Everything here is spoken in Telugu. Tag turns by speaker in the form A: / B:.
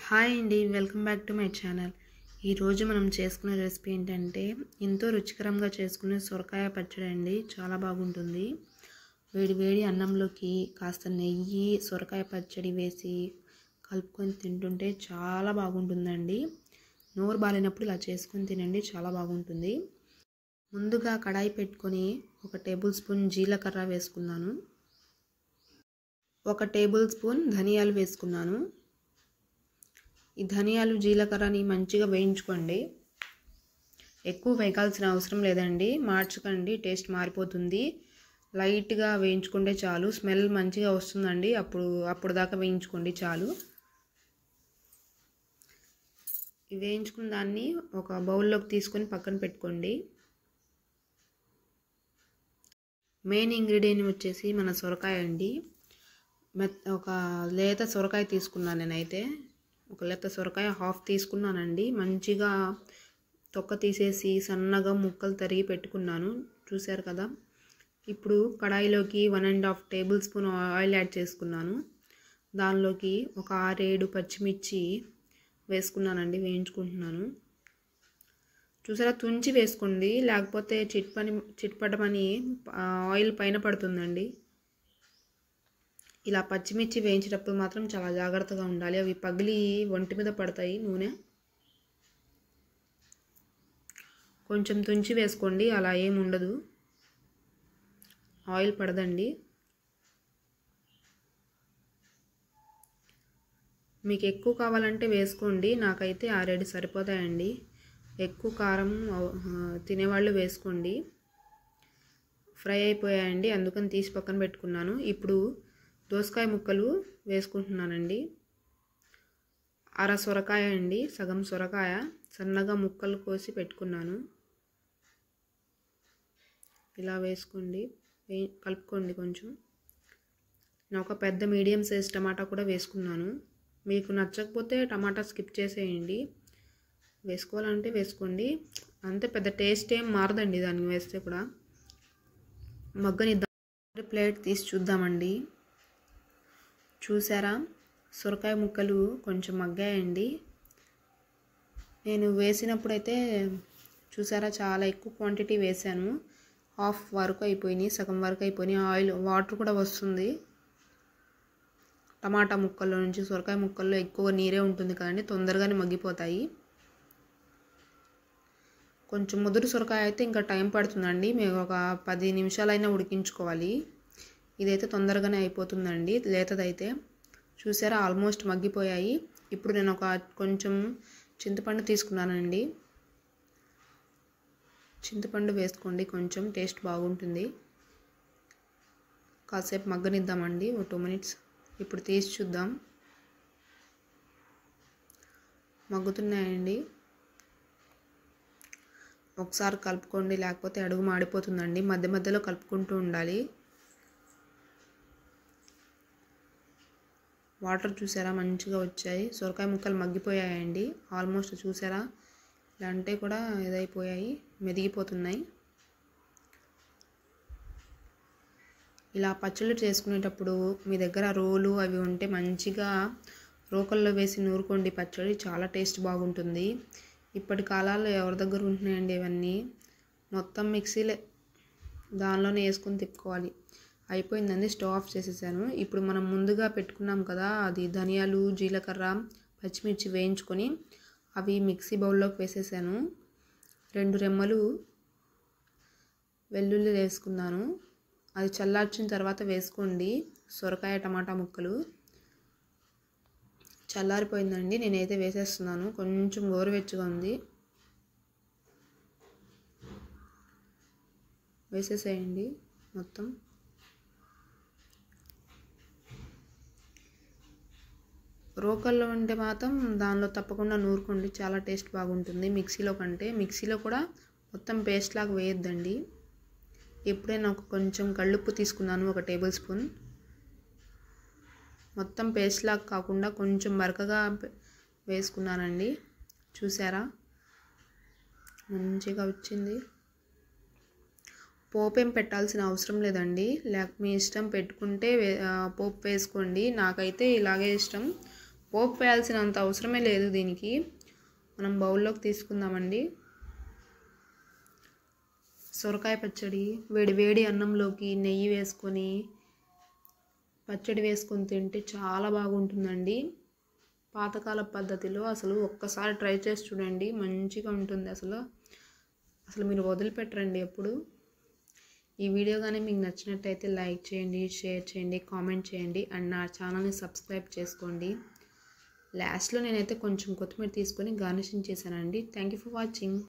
A: హాయ్ అండి, welcome back to my channel. ఈరోజు మనం చేసుకునే రెసిపీ ఏంటంటే ఎంతో రుచికరంగా చేసుకునే సొరకాయ పచ్చడి అండి. చాలా బాగుంటుంది. వేడి వేడి అన్నంలోకి కాస్త నెయ్యి సొరకాయ పచ్చడి వేసి కలుపుకొని తింటుంటే చాలా బాగుంటుందండి. నోరు బాలేనప్పుడు ఇలా చేసుకొని తినండి, చాలా బాగుంటుంది. ముందుగా కడాయి పెట్టుకొని 1 టేబుల్ స్పూన్ జీలకర్ర వేసుకున్నాను. 1 టేబుల్ స్పూన్ ధనియాలు వేసుకున్నాను. ఈ ధనియాలు జీలకర్రని మంచిగా వేయించుకోండి. ఎక్కువ వేగాల్సిన అవసరం లేదండి, మార్చకండి, టేస్ట్ మారిపోతుంది. లైట్గా వేయించుకుంటే చాలు, స్మెల్ మంచిగా వస్తుందండి. అప్పుడు దాకా వేయించుకోండి చాలు. ఈ వేయించుకున్న దాన్ని ఒక బౌల్లోకి తీసుకొని పక్కన పెట్టుకోండి. మెయిన్ ఇంగ్రీడియంట్ వచ్చేసి మన సొరకాయ అండి. ఒక లేత సొరకాయ తీసుకున్నాను నేనైతే. ఒక లేత సొరకాయ హాఫ్ తీసుకున్నానండి. మంచిగా తొక్క తీసేసి సన్నగా ముక్కలు తరిగి పెట్టుకున్నాను, చూశారు కదా. ఇప్పుడు కడాయిలోకి 1.5 టేబుల్ స్పూన్ ఆయిల్ యాడ్ చేసుకున్నాను. దానిలోకి ఒక 6-7 పచ్చిమిర్చి వేసుకున్నానండి, వేయించుకుంటున్నాను. చూసారా, తుంచి వేసుకోండి, లేకపోతే చిట్పటమని ఆయిల్ పైన పడుతుందండి. ఇలా పచ్చిమిర్చి వేయించేటప్పుడు మాత్రం చాలా జాగ్రత్తగా ఉండాలి, అవి పగిలి ఒంటి మీద పడతాయి నూనె. కొంచెం తుంచి వేసుకోండి, అలా ఏమి ఉండదు, ఆయిల్ పడదండి. మీకు ఎక్కువ కావాలంటే వేసుకోండి, నాకైతే 6-7 సరిపోతాయండి. ఎక్కువ కారం తినేవాళ్ళు వేసుకోండి. ఫ్రై అయిపోయాయండి, అందుకని తీసి పక్కన పెట్టుకున్నాను. ఇప్పుడు దోసకాయ ముక్కలు వేసుకుంటున్నానండి. అర సొరకాయ అండి, సగం సొరకాయ సన్నగా ముక్కలు కోసి పెట్టుకున్నాను. ఇలా వేసుకోండి, కలుపుకోండి. కొంచెం నేను ఒక పెద్ద మీడియం సైజ్ టమాటా కూడా వేసుకున్నాను. మీకు నచ్చకపోతే టమాటా స్కిప్ చేసేయండి, వేసుకోవాలంటే వేసుకోండి. అంతే, పెద్ద టేస్ట్ ఏం మారదండి దాన్ని వేస్తే కూడా. మగ్గనిద్దాం. ప్లేట్ తీసి చూద్దామండి. చూసారా, సొరకాయ ముక్కలు కొంచెం మగ్గాయండి. నేను వేసినప్పుడైతే చూసారా, చాలా ఎక్కువ క్వాంటిటీ వేసాను. హాఫ్ వరకు అయిపోయినాయి, సగం వరకు అయిపోయినాయి. ఆయిల్ వాటర్ కూడా వస్తుంది. టమాటా ముక్కల్లో నుంచి సొరకాయ ముక్కల్లో ఎక్కువ నీరే ఉంటుంది కదండి, తొందరగానే మగ్గిపోతాయి. కొంచెం ముదురు సొరకాయ అయితే ఇంకా టైం పడుతుందండి, మేము ఒక 10 నిమిషాలైనా ఉడికించుకోవాలి. ఇదైతే తొందరగానే అయిపోతుందండి, లేతదైతే. చూసారా, ఆల్మోస్ట్ మగ్గిపోయాయి. ఇప్పుడు నేను కొంచెం చింతపండు తీసుకున్నానండి. చింతపండు వేసుకోండి, కొంచెం టేస్ట్ బాగుంటుంది. కాసేపు మగ్గనిద్దామండి, ఒక 2 మినిట్స్. ఇప్పుడు తీసి చూద్దాం. మగ్గుతున్నాయండి, ఒకసారి కలుపుకోండి, లేకపోతే అడుగు మాడిపోతుందండి. మధ్య మధ్యలో కలుపుకుంటూ ఉండాలి. వాటర్ చూసారా, మంచిగా వచ్చాయి. సొరకాయ ముక్కలు మగ్గిపోయాయండి ఆల్మోస్ట్. చూసారా, ఇలా అంటే కూడా ఇదైపోయాయి, మెదిగిపోతున్నాయి. ఇలా పచ్చళ్ళు చేసుకునేటప్పుడు మీ దగ్గర రోలు అవి ఉంటే మంచిగా రోకల్లో వేసి నూరుకోండి, పచ్చడి చాలా టేస్ట్ బాగుంటుంది. ఇప్పటి కాలాల్లో ఎవరి దగ్గర ఉంటున్నాయండి ఇవన్నీ, మొత్తం మిక్సీలే, దానిలోనే వేసుకొని తిప్పుకోవాలి. అయిపోయిందండి, స్టవ్ ఆఫ్ చేసేసాను. ఇప్పుడు మనం ముందుగా పెట్టుకున్నాం కదా, అది ధనియాలు జీలకర్ర పచ్చిమిర్చి వేయించుకొని అవి మిక్సీ బౌల్లోకి వేసేసాను. 2 రెమ్మలు వెల్లుల్లి వేసుకున్నాను. అది చల్లార్చిన తర్వాత వేసుకోండి సొరకాయ టమాటా ముక్కలు. చల్లారిపోయిందండి, నేనైతే వేసేస్తున్నాను. కొంచెం గోరువెచ్చగా ఉంది, వేసేసేయండి మొత్తం. రోకల్లో ఉంటే మాత్రం దానిలో తప్పకుండా నూరుకోండి, చాలా టేస్ట్ బాగుంటుంది. మిక్సీలో కంటే, మిక్సీలో కూడా మొత్తం పేస్ట్ లాగా వేయొద్దండి. ఎప్పుడైనా కొంచెం కళ్ళుప్పు తీసుకున్నాను, 1 టేబుల్ స్పూన్. మొత్తం పేస్ట్ లాగా కాకుండా కొంచెం బరకగా వేసుకున్నానండి. చూసారా, మంచిగా వచ్చింది. పోపు ఏం పెట్టాల్సిన అవసరం లేదండి, మీ ఇష్టం, పెట్టుకుంటే పోపు వేసుకోండి. నాకైతే ఇలాగే ఇష్టం, పోపు వేయాల్సినంత అవసరమే లేదు దీనికి. మనం బౌల్లోకి తీసుకుందామండి. సొరకాయ పచ్చడి వేడి వేడి అన్నంలోకి నెయ్యి వేసుకొని పచ్చడి వేసుకొని తింటే చాలా బాగుంటుందండి. పాతకాల పద్ధతిలో అసలు ఒక్కసారి ట్రై చేసి చూడండి, మంచిగా ఉంటుంది. అసలు మీరు వదిలిపెట్టరండి ఎప్పుడు. ఈ వీడియో కానీ మీకు నచ్చినట్టయితే లైక్ చేయండి, షేర్ చేయండి, కామెంట్ చేయండి అండ్ నా ఛానల్ని సబ్స్క్రైబ్ చేసుకోండి. లాస్ట్లో నేనైతే కొంచెం కొత్తిమీర తీసుకొని గార్నిషింగ్ చేశానండి. Thank you for watching.